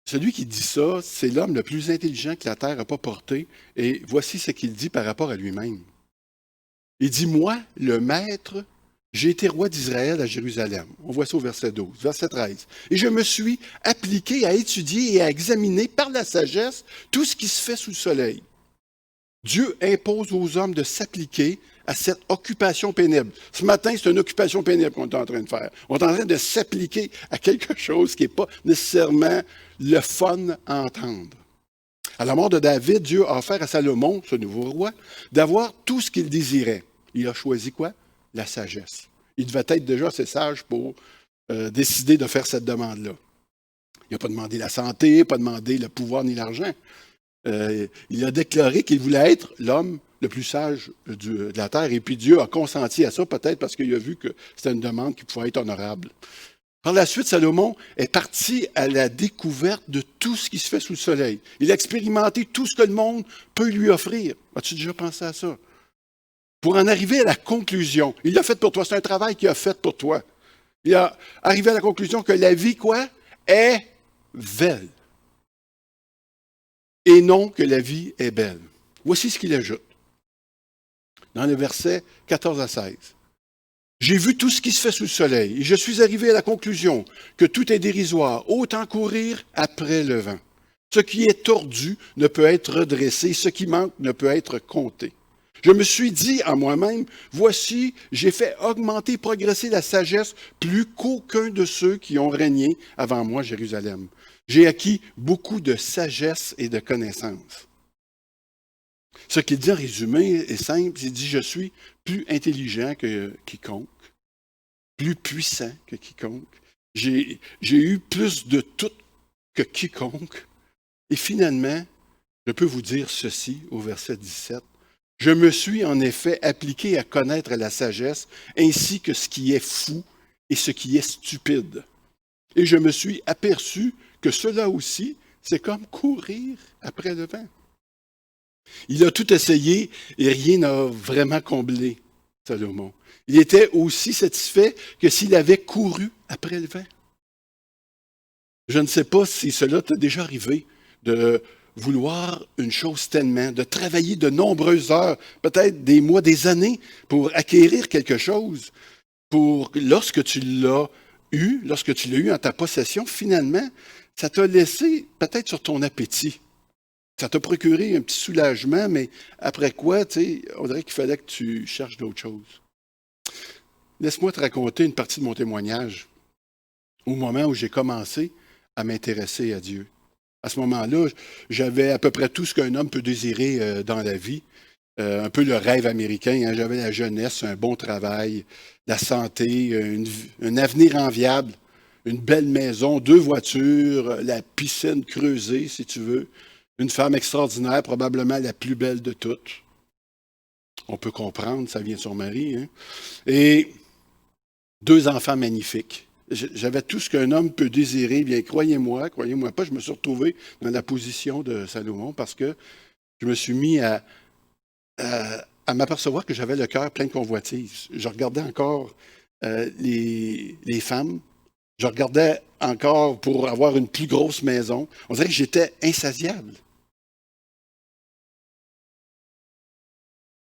[SPEAKER 4] Celui qui dit ça, c'est l'homme le plus intelligent que la terre n'a pas porté. Et voici ce qu'il dit par rapport à lui-même. Il dit, moi, le maître, j'ai été roi d'Israël à Jérusalem. On voit ça au verset 12, verset 13. Et je me suis appliqué à étudier et à examiner par la sagesse tout ce qui se fait sous le soleil. Dieu impose aux hommes de s'appliquer à cette occupation pénible. Ce matin, c'est une occupation pénible qu'on est en train de faire. On est en train de s'appliquer à quelque chose qui n'est pas nécessairement le fun à entendre. À la mort de David, Dieu a offert à Salomon, ce nouveau roi, d'avoir tout ce qu'il désirait. Il a choisi quoi? La sagesse. Il devait être déjà assez sage pour décider de faire cette demande-là. Il n'a pas demandé la santé, pas demandé le pouvoir ni l'argent. Il a déclaré qu'il voulait être l'homme le plus sage de la terre. Et puis Dieu a consenti à ça, peut-être parce qu'il a vu que c'était une demande qui pouvait être honorable. Par la suite, Salomon est parti à la découverte de tout ce qui se fait sous le soleil. Il a expérimenté tout ce que le monde peut lui offrir. As-tu déjà pensé à ça? Pour en arriver à la conclusion, il l'a fait pour toi, c'est un travail qu'il a fait pour toi. Il a arrivé à la conclusion que la vie, quoi, est belle. Et non que la vie est belle. Voici ce qu'il ajoute. Dans le verset 14 à 16. J'ai vu tout ce qui se fait sous le soleil, et je suis arrivé à la conclusion que tout est dérisoire, autant courir après le vent. Ce qui est tordu ne peut être redressé, ce qui manque ne peut être compté. Je me suis dit en moi-même, voici, j'ai fait augmenter, progresser la sagesse plus qu'aucun de ceux qui ont régné avant moi, Jérusalem. J'ai acquis beaucoup de sagesse et de connaissance. Ce qu'il dit en résumé est simple, il dit, je suis plus intelligent que quiconque, plus puissant que quiconque. J'ai eu plus de tout que quiconque. Et finalement, je peux vous dire ceci au verset 17. Je me suis en effet appliqué à connaître la sagesse, ainsi que ce qui est fou et ce qui est stupide. Et je me suis aperçu que cela aussi, c'est comme courir après le vent. Il a tout essayé et rien n'a vraiment comblé Salomon. Il était aussi satisfait que s'il avait couru après le vent. Je ne sais pas si cela t'est déjà arrivé de vouloir une chose tellement, de travailler de nombreuses heures, peut-être des mois, des années, pour acquérir quelque chose, pour lorsque tu l'as eu en ta possession, finalement, ça t'a laissé peut-être sur ton appétit. Ça t'a procuré un petit soulagement, mais après quoi, on dirait qu'il fallait que tu cherches d'autres choses. Laisse-moi te raconter une partie de mon témoignage au moment où j'ai commencé à m'intéresser à Dieu. À ce moment-là, j'avais à peu près tout ce qu'un homme peut désirer dans la vie. Un peu le rêve américain. Hein. J'avais la jeunesse, un bon travail, la santé, un avenir enviable, une belle maison, 2 voitures, la piscine creusée, si tu veux. Une femme extraordinaire, probablement la plus belle de toutes. On peut comprendre, ça vient de son mari. Hein? Et 2 enfants magnifiques. J'avais tout ce qu'un homme peut désirer. Bien, croyez-moi pas, je me suis retrouvé dans la position de Salomon parce que je me suis mis à m'apercevoir que j'avais le cœur plein de convoitises. Je regardais encore les femmes. Je regardais encore pour avoir une plus grosse maison. On dirait que j'étais insatiable.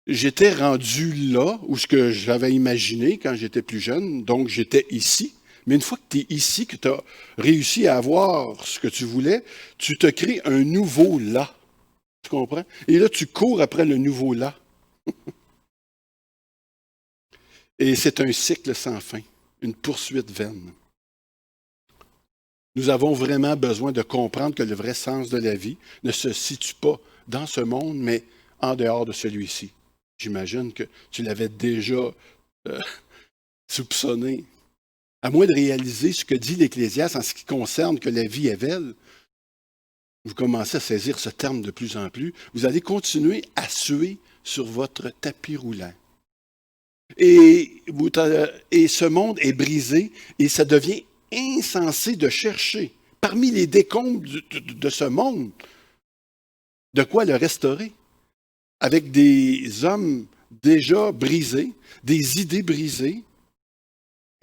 [SPEAKER 4] J'étais rendu là où ce que j'avais imaginé quand j'étais plus jeune, donc j'étais ici. Mais une fois que tu es ici, que tu as réussi à avoir ce que tu voulais, tu te crées un nouveau là. Tu comprends? Et là, tu cours après le nouveau là. Et c'est un cycle sans fin, une poursuite vaine. Nous avons vraiment besoin de comprendre que le vrai sens de la vie ne se situe pas dans ce monde, mais en dehors de celui-ci. J'imagine que tu l'avais déjà soupçonné. À moins de réaliser ce que dit l'Ecclésiaste en ce qui concerne que la vie est belle, vous commencez à saisir ce terme de plus en plus, vous allez continuer à suer sur votre tapis roulant. Et ce monde est brisé et ça devient insensé de chercher parmi les décombres de ce monde de quoi le restaurer. Avec des hommes déjà brisés, des idées brisées,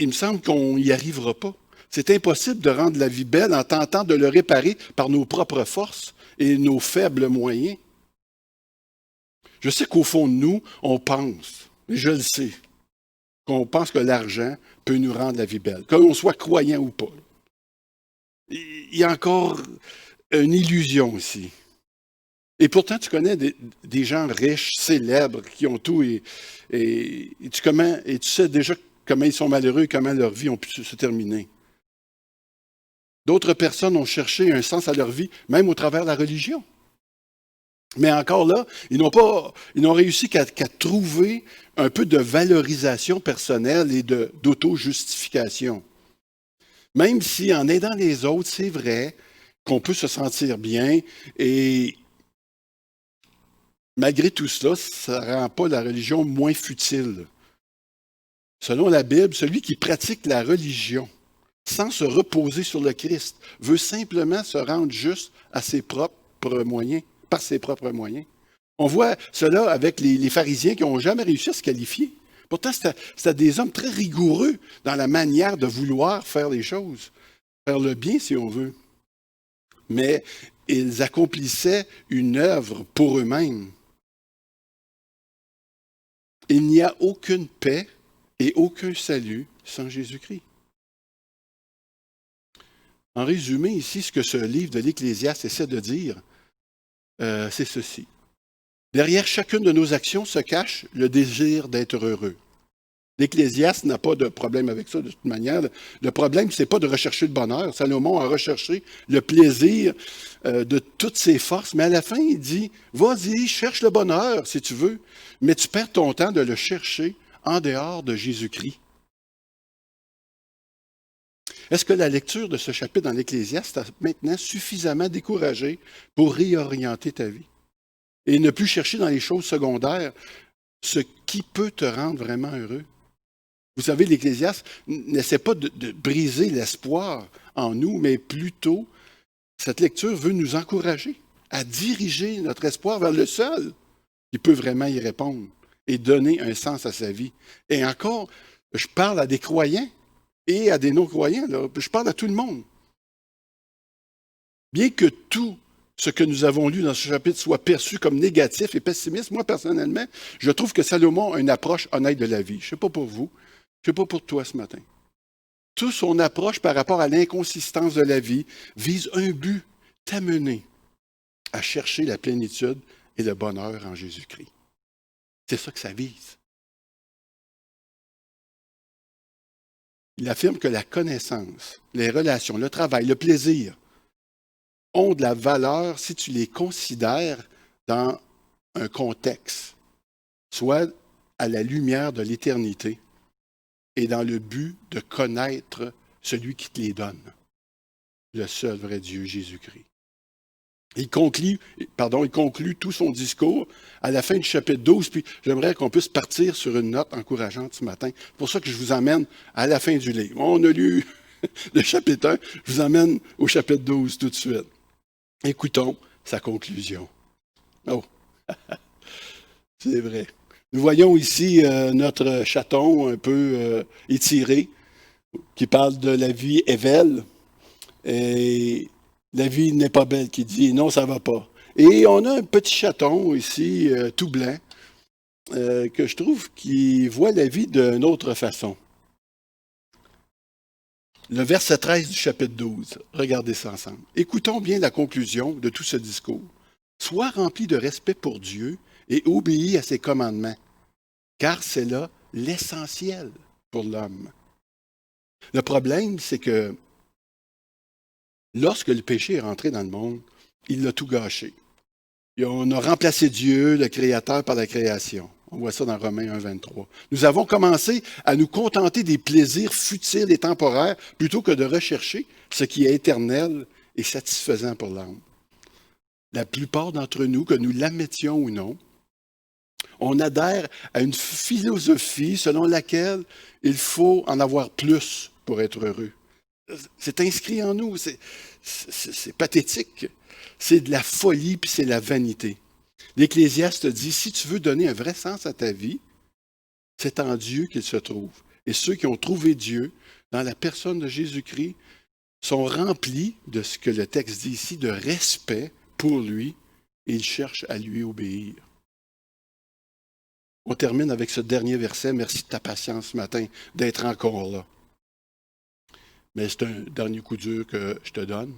[SPEAKER 4] il me semble qu'on n'y arrivera pas. C'est impossible de rendre la vie belle en tentant de le réparer par nos propres forces et nos faibles moyens. Je sais qu'au fond de nous, on pense, et je le sais, qu'on pense que l'argent peut nous rendre la vie belle, que l'on soit croyant ou pas. Il y a encore une illusion ici. Et pourtant, tu connais des gens riches, célèbres, qui ont tout, et tu sais déjà comment ils sont malheureux et comment leur vie a pu se terminer. D'autres personnes ont cherché un sens à leur vie, même au travers de la religion. Mais encore là, ils n'ont réussi qu'à trouver un peu de valorisation personnelle et d'auto-justification. Même si en aidant les autres, c'est vrai qu'on peut se sentir bien et malgré tout cela, ça ne rend pas la religion moins futile. Selon la Bible, celui qui pratique la religion sans se reposer sur le Christ veut simplement se rendre juste à ses propres moyens, par ses propres moyens. On voit cela avec les pharisiens qui n'ont jamais réussi à se qualifier. Pourtant, c'était des hommes très rigoureux dans la manière de vouloir faire les choses, faire le bien si on veut. Mais ils accomplissaient une œuvre pour eux-mêmes. Il n'y a aucune paix et aucun salut sans Jésus-Christ. En résumé, ici, ce que ce livre de l'Ecclésiaste essaie de dire, c'est ceci. Derrière chacune de nos actions se cache le désir d'être heureux. L'Ecclésiaste n'a pas de problème avec ça de toute manière. Le problème, ce n'est pas de rechercher le bonheur. Salomon a recherché le plaisir de toutes ses forces, mais à la fin, il dit, vas-y, cherche le bonheur si tu veux, mais tu perds ton temps de le chercher en dehors de Jésus-Christ. Est-ce que la lecture de ce chapitre dans l'Ecclésiaste t'a maintenant suffisamment découragé pour réorienter ta vie et ne plus chercher dans les choses secondaires ce qui peut te rendre vraiment heureux? Vous savez, l'Ecclésiaste n'essaie pas de briser l'espoir en nous, mais plutôt, cette lecture veut nous encourager à diriger notre espoir vers le seul qui peut vraiment y répondre et donner un sens à sa vie. Et encore, je parle à des croyants et à des non-croyants, là. Je parle à tout le monde. Bien que tout ce que nous avons lu dans ce chapitre soit perçu comme négatif et pessimiste, moi, personnellement, je trouve que Salomon a une approche honnête de la vie. Je ne sais pas pour vous, je ne sais pas pour toi ce matin. Toute son approche par rapport à l'inconsistance de la vie vise un but, t'amener à chercher la plénitude et le bonheur en Jésus-Christ. C'est ça que ça vise. Il affirme que la connaissance, les relations, le travail, le plaisir ont de la valeur si tu les considères dans un contexte, soit à la lumière de l'éternité et dans le but de connaître celui qui te les donne, le seul vrai Dieu, Jésus-Christ. Il conclut tout son discours à la fin du chapitre 12, puis j'aimerais qu'on puisse partir sur une note encourageante ce matin. C'est pour ça que je vous emmène à la fin du livre. On a lu le chapitre 1. Je vous emmène au chapitre 12 tout de suite. Écoutons sa conclusion. Oh, c'est vrai. Nous voyons ici notre chaton un peu étiré, qui parle de la vie Evel. Et la vie n'est pas belle, qui dit non, ça va pas. Et on a un petit chaton ici, tout blanc, que je trouve qui voit la vie d'une autre façon. Le verset 13 du chapitre 12, regardez ça ensemble. Écoutons bien la conclusion de tout ce discours. Sois rempli de respect pour Dieu et obéis à ses commandements, car c'est là l'essentiel pour l'homme. Le problème, c'est que lorsque le péché est rentré dans le monde, il l'a tout gâché. Et on a remplacé Dieu, le Créateur, par la création. On voit ça dans Romains 1, 23. Nous avons commencé à nous contenter des plaisirs futiles et temporaires plutôt que de rechercher ce qui est éternel et satisfaisant pour l'âme. La plupart d'entre nous, que nous l'admettions ou non, on adhère à une philosophie selon laquelle il faut en avoir plus pour être heureux. C'est inscrit en nous, c'est pathétique. C'est de la folie puis c'est la vanité. L'Ecclésiaste dit, si tu veux donner un vrai sens à ta vie, c'est en Dieu qu'il se trouve. Et ceux qui ont trouvé Dieu dans la personne de Jésus-Christ sont remplis de ce que le texte dit ici, de respect pour lui, et ils cherchent à lui obéir. On termine avec ce dernier verset. Merci de ta patience ce matin, d'être encore là. Mais c'est un dernier coup dur que je te donne.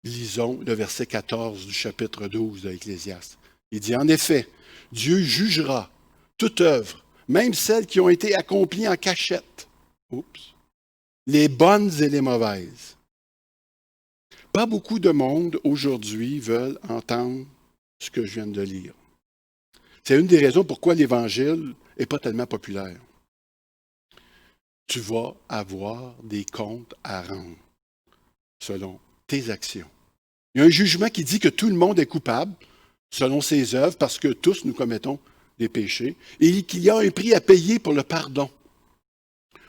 [SPEAKER 4] Lisons le verset 14 du chapitre 12 de l'Ecclésiaste. Il dit, en effet, Dieu jugera toute œuvre, même celles qui ont été accomplies en cachette. Oups. Les bonnes et les mauvaises. Pas beaucoup de monde aujourd'hui veulent entendre ce que je viens de lire. C'est une des raisons pourquoi l'Évangile n'est pas tellement populaire. Tu vas avoir des comptes à rendre selon tes actions. Il y a un jugement qui dit que tout le monde est coupable selon ses œuvres parce que tous nous commettons des péchés et qu'il y a un prix à payer pour le pardon.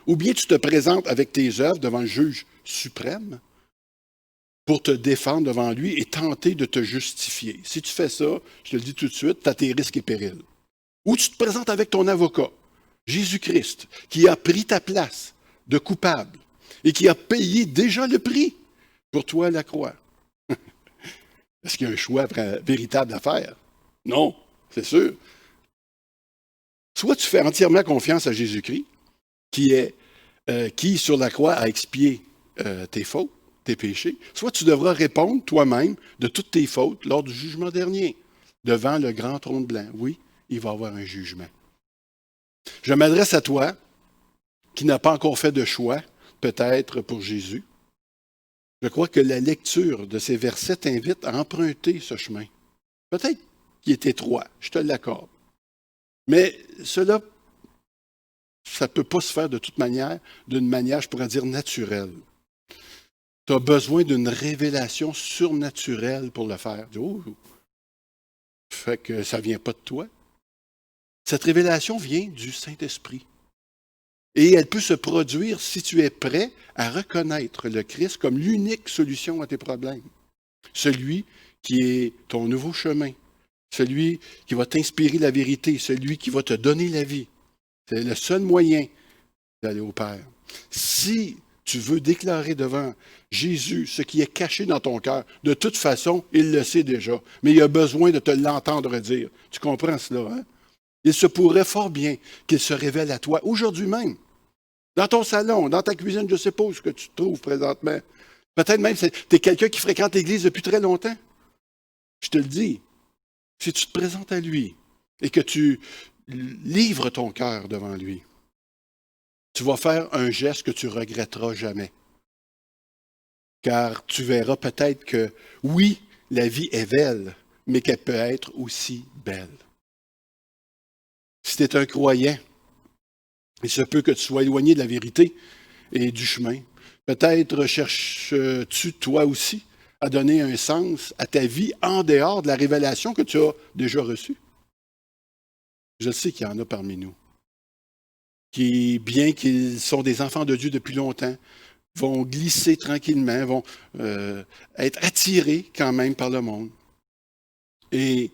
[SPEAKER 4] Ou bien tu te présentes avec tes œuvres devant le juge suprême pour te défendre devant lui et tenter de te justifier. Si tu fais ça, je te le dis tout de suite, tu as tes risques et périls. Ou tu te présentes avec ton avocat, Jésus-Christ, qui a pris ta place de coupable et qui a payé déjà le prix pour toi à la croix. Est-ce qu'il y a un choix véritable à faire? Non, c'est sûr. Soit tu fais entièrement confiance à Jésus-Christ, qui sur la croix a expié tes fautes, tes péchés, soit tu devras répondre toi-même de toutes tes fautes lors du jugement dernier, devant le grand trône blanc. Oui, il va y avoir un jugement. Je m'adresse à toi qui n'as pas encore fait de choix, peut-être pour Jésus. Je crois que la lecture de ces versets t'invite à emprunter ce chemin. Peut-être qu'il est étroit, je te l'accorde. Mais cela, ça ne peut pas se faire de toute manière, d'une manière, je pourrais dire, naturelle. Tu as besoin d'une révélation surnaturelle pour le faire. Oh, fait que ça ne vient pas de toi. Cette révélation vient du Saint-Esprit. Et elle peut se produire si tu es prêt à reconnaître le Christ comme l'unique solution à tes problèmes. Celui qui est ton nouveau chemin. Celui qui va t'inspirer la vérité. Celui qui va te donner la vie. C'est le seul moyen d'aller au Père. Si tu veux déclarer devant Jésus ce qui est caché dans ton cœur, de toute façon, il le sait déjà. Mais il a besoin de te l'entendre dire. Tu comprends cela, hein? Il se pourrait fort bien qu'il se révèle à toi aujourd'hui même. Dans ton salon, dans ta cuisine, je ne sais pas où ce que tu te trouves présentement. Peut-être même que tu es quelqu'un qui fréquente l'Église depuis très longtemps. Je te le dis, si tu te présentes à lui et que tu livres ton cœur devant lui, tu vas faire un geste que tu regretteras jamais. Car tu verras peut-être que, oui, la vie est belle, mais qu'elle peut être aussi belle. Si tu es un croyant, il se peut que tu sois éloigné de la vérité et du chemin. Peut-être cherches-tu toi aussi à donner un sens à ta vie en dehors de la révélation que tu as déjà reçue. Je sais qu'il y en a parmi nous qui, bien qu'ils sont des enfants de Dieu depuis longtemps, vont glisser tranquillement, vont être attirés quand même par le monde. Et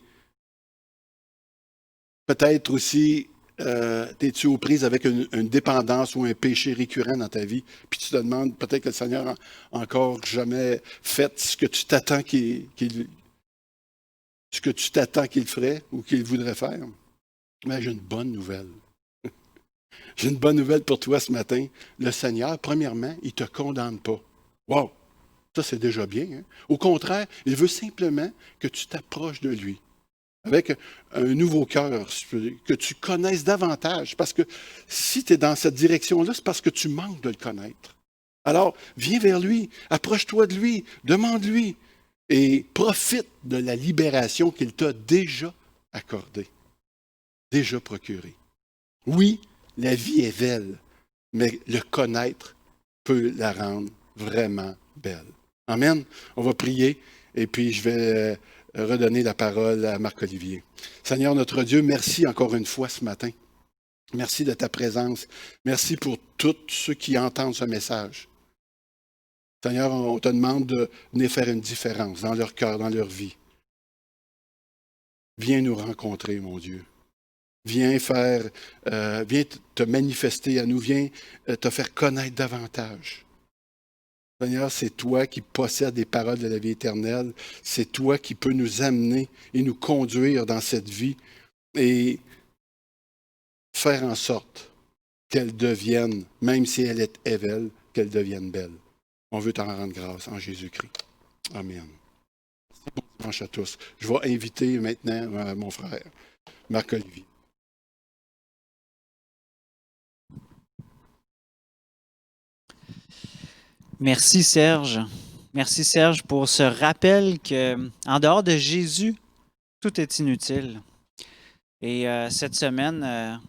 [SPEAKER 4] peut-être aussi, es-tu aux prises avec une dépendance ou un péché récurrent dans ta vie, puis tu te demandes peut-être que le Seigneur n'a encore jamais fait ce que tu t'attends qu'il ferait ou qu'il voudrait faire. Mais j'ai une bonne nouvelle. J'ai une bonne nouvelle pour toi ce matin. Le Seigneur, premièrement, il ne te condamne pas. Wow! Ça, c'est déjà bien. Hein? Au contraire, il veut simplement que tu t'approches de lui avec un nouveau cœur, que tu connaisses davantage. Parce que si tu es dans cette direction-là, c'est parce que tu manques de le connaître. Alors, viens vers lui, approche-toi de lui, demande-lui et profite de la libération qu'il t'a déjà accordée, déjà procurée. Oui, la vie est belle, mais le connaître peut la rendre vraiment belle. Amen. On va prier et puis je vais redonner la parole à Marc-Olivier. Seigneur notre Dieu, merci encore une fois ce matin. Merci de ta présence. Merci pour tous ceux qui entendent ce message. Seigneur, on te demande de venir faire une différence dans leur cœur, dans leur vie. Viens nous rencontrer, mon Dieu. Viens te manifester à nous, viens te faire connaître davantage. Seigneur, c'est toi qui possèdes les paroles de la vie éternelle. C'est toi qui peux nous amener et nous conduire dans cette vie et faire en sorte qu'elle devienne, même si elle est belle, qu'elle devienne belle. On veut t'en rendre grâce en Jésus-Christ. Amen. Bon dimanche à tous. Je vais inviter maintenant mon frère, Marc-Olivier.
[SPEAKER 1] Merci Serge. Merci Serge pour ce rappel que, en dehors de Jésus, tout est inutile. Et cette semaine,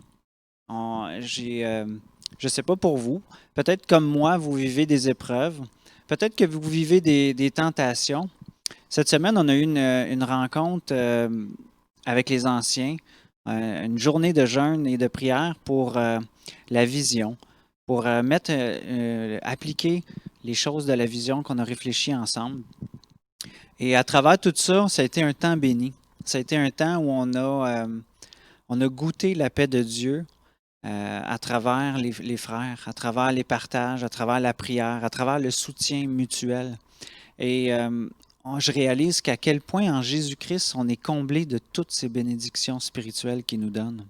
[SPEAKER 1] je ne sais pas pour vous, peut-être comme moi, vous vivez des épreuves, peut-être que vous vivez des tentations. Cette semaine, on a eu une rencontre avec les anciens, une journée de jeûne et de prière pour la vision, pour appliquer les choses de la vision qu'on a réfléchi ensemble. Et à travers tout ça, ça a été un temps béni. Ça a été un temps où on a goûté la paix de Dieu à travers les frères, à travers les partages, à travers la prière, à travers le soutien mutuel. Et je réalise qu'à quel point en Jésus-Christ, on est comblé de toutes ces bénédictions spirituelles qu'il nous donne.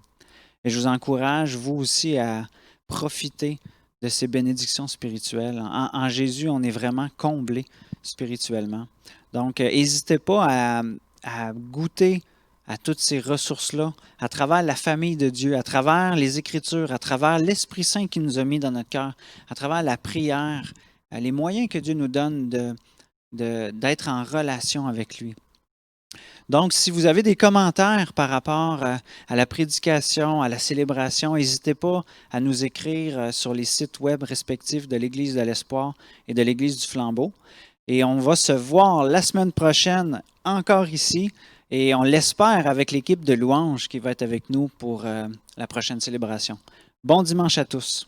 [SPEAKER 1] Et je vous encourage, vous aussi, à profiter de ces bénédictions spirituelles. En Jésus, on est vraiment comblé spirituellement. Donc, n'hésitez pas à goûter à toutes ces ressources-là, à travers la famille de Dieu, à travers les Écritures, à travers l'Esprit Saint qui nous a mis dans notre cœur, à travers la prière, les moyens que Dieu nous donne d'être en relation avec lui. Donc, si vous avez des commentaires par rapport à la prédication, à la célébration, n'hésitez pas à nous écrire sur les sites web respectifs de l'Église de l'Espoir et de l'Église du Flambeau. Et on va se voir la semaine prochaine encore ici et on l'espère avec l'équipe de louanges qui va être avec nous pour la prochaine célébration. Bon dimanche à tous.